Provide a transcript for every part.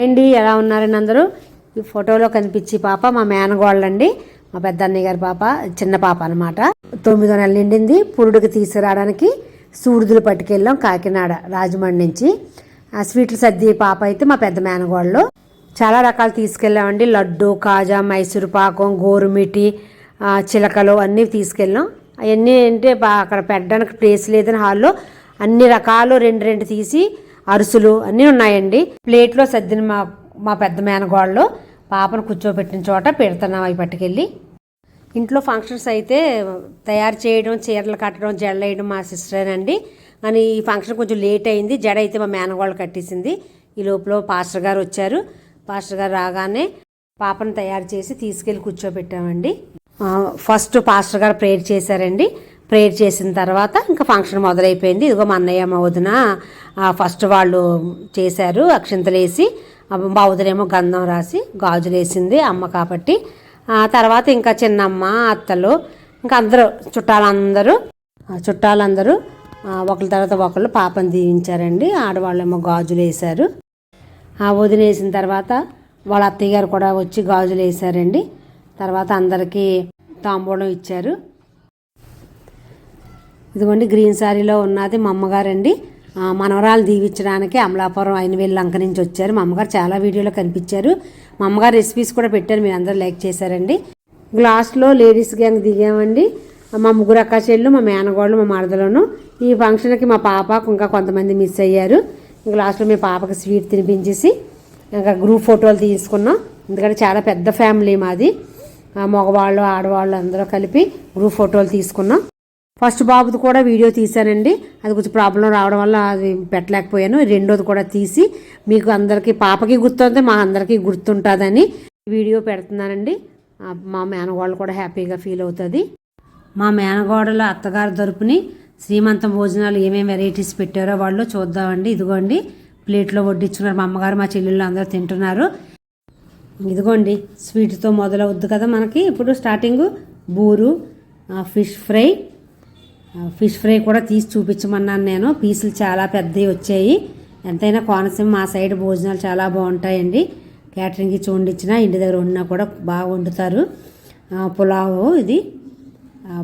అండి ఎలా ఉన్నారని అందరూ. ఈ ఫోటోలో కనిపించే పాప మా మేనగోళ్ళండి, మా పెద్ద అన్నయ్య గారి పాప, చిన్న పాప అనమాట. 9వ నెల నిండింది. పురుడుకి తీసుకురావడానికి సూడుదులు పట్టుకెళ్ళాం కాకినాడ రాజమండ్రి నుంచి. ఆ స్వీట్లు సర్ది పాప అయితే మా పెద్ద మేనగోళ్ళు. చాలా రకాలు తీసుకెళ్ళామండి. లడ్డు, కాజా, మైసూరు పాకం, గోరుమిటి, చిలకలు అన్నీ తీసుకెళ్ళాం. అవన్నీ అంటే అక్కడ పెట్టడానికి ప్లేస్ లేదని హాల్లో అన్ని రకాలు రెండు రెండు తీసి అరుసులు అన్నీ ఉన్నాయండి. ప్లేట్లో సర్దిన మా పెద్ద మేనగోళ్ళు పాపను కూర్చోబెట్టిన చోట పెడుతున్నాం. అవి పట్టుకెళ్ళి ఇంట్లో ఫంక్షన్స్ అయితే తయారు చేయడం, చీరలు కట్టడం, జడలు వేయడం మా సిస్టరేనండి. కానీ ఈ ఫంక్షన్ కొంచెం లేట్ అయింది. జడ అయితే మా మేనగోళ్ళు కట్టేసింది. ఈ లోపల పాస్టర్ గారు వచ్చారు. పాస్టర్ గారు రాగానే పాపను తయారు చేసి తీసుకెళ్ళి కూర్చోబెట్టామండి. ఫస్ట్ పాస్టర్ గారు ప్రేయర్ చేశారండి. ప్రేయర్ చేసిన తర్వాత ఇంకా ఫంక్షన్ మొదలైపోయింది. ఇదిగో మా అన్నయ్య మా వదిన ఫస్ట్ వాళ్ళు చేశారు. అక్షింతలు వేసి మా వదినేమో గంధం రాసి గాజులు వేసింది అమ్మ కాబట్టి. తర్వాత ఇంకా చిన్నమ్మ, అత్తలు, ఇంకా అందరూ చుట్టాలందరూ ఒకరి తర్వాత ఒకళ్ళు పాపను దీవించారండి. ఆడవాళ్ళేమో గాజులు వేశారు. వదిన వేసిన తర్వాత వాళ్ళ అత్తయ్య గారు కూడా వచ్చి గాజులు వేశారండి. తర్వాత అందరికీ తాంబూలం ఇచ్చారు. ఇదిగోండి గ్రీన్ శారీలో ఉన్నది మా అమ్మగారండి. మనవరాలు దీవించడానికి అమలాపురం అయినవేళ్ళ లంక నుంచి వచ్చారు. మా అమ్మగారు చాలా వీడియోలో కనిపించారు. మా అమ్మగారు రెసిపీస్ కూడా పెట్టారు, మీరు అందరూ లైక్ చేశారండి. గ్లాస్లో లేడీస్ గ్యాంగ్ దిగామండి. మా ముగ్గురు అక్క చెల్లు, మా మేనగోళ్ళు, మా మరదలను. ఈ ఫంక్షన్కి మా పాపకు ఇంకా కొంతమంది మిస్ అయ్యారు. గ్లాస్లో మీ పాపకి స్వీట్ తినిపించేసి ఇంకా గ్రూప్ ఫోటోలు తీసుకున్నాం. ఎందుకంటే చాలా పెద్ద ఫ్యామిలీ మాది. మగవాళ్ళు ఆడవాళ్ళు అందరూ కలిపి గ్రూప్ ఫోటోలు తీసుకున్నాం. ఫస్ట్ బాబుది కూడా వీడియో తీశానండి. అది కొంచెం ప్రాబ్లం రావడం వల్ల అది పెట్టలేకపోయాను. రెండోది కూడా తీసి మీకు అందరికీ, పాపకి గుర్తుంది, మా అందరికీ గుర్తుంటుందని వీడియో పెడుతున్నానండి. మా మేనగోడలు కూడా హ్యాపీగా ఫీల్ అవుతుంది. మా మేనగోడల అత్తగారి తరపుని శ్రీమంతం భోజనాలు ఏమేమి వెరైటీస్ పెట్టారో వాళ్ళు చూద్దామండి. ఇదిగోండి ప్లేట్లో వడ్డించుకున్నారు. మా అమ్మగారు, మా చెల్లెళ్ళు అందరూ తింటున్నారు. ఇదిగోండి స్వీట్తో మొదలవుద్ది కదా మనకి. ఇప్పుడు స్టార్టింగ్ బూరు, ఫిష్ ఫ్రై కూడా తీసి చూపించమన్నాను నేను. పీసులు చాలా పెద్దవి వచ్చాయి. ఎంతైనా కోనసీమ మా సైడ్ భోజనాలు చాలా బాగుంటాయండి. క్యాటరింగ్కి ఇచ్చి వండించినా, ఇంటి దగ్గర వండినా కూడా బాగా వండుతారు. పులావు, ఇది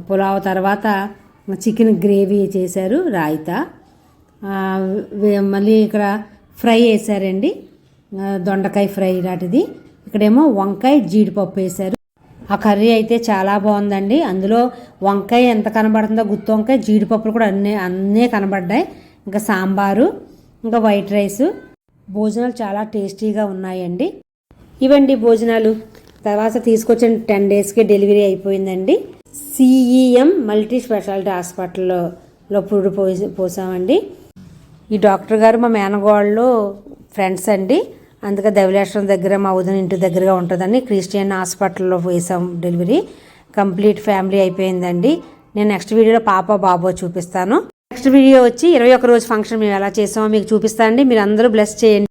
పులావ్ తర్వాత చికెన్ గ్రేవీ చేశారు, రాయితా, మళ్ళీ ఇక్కడ ఫ్రై వేసారండి, దొండకాయ ఫ్రై లాంటిది. ఇక్కడేమో వంకాయ జీడిపప్పు వేశారు. ఆ కర్రీ అయితే చాలా బాగుందండి. అందులో వంకాయ ఎంత కనబడుతుందో, గుత్తి వంకాయ, జీడిపప్పులు కూడా అన్నీ కనబడ్డాయి. ఇంకా సాంబారు, ఇంకా వైట్ రైస్. భోజనాలు చాలా టేస్టీగా ఉన్నాయండి. ఇవండి భోజనాలు. తర్వాత తీసుకొచ్చిన 10 డేస్కే డెలివరీ అయిపోయిందండి. CEM మల్టీ స్పెషాలిటీ హాస్పిటల్లో పురుడు పోసామండి. ఈ డాక్టర్ గారు మా మేనగోళ్ళు ఫ్రెండ్స్ అండి. అందుకే ధవళేశ్వరం దగ్గర మా వదిన ఇంటి దగ్గరగా ఉంటుందని క్రిస్టియన్ హాస్పిటల్లో వేసాం డెలివరీ. కంప్లీట్ ఫ్యామిలీ అయిపోయిందండి. నేను నెక్స్ట్ వీడియోలో పాప బాబో చూపిస్తాను. నెక్స్ట్ వీడియో వచ్చి 21 రోజు ఫంక్షన్ మేము ఎలా చేసామో మీకు చూపిస్తానండి. మీరు అందరూ బ్లెస్ చేయండి.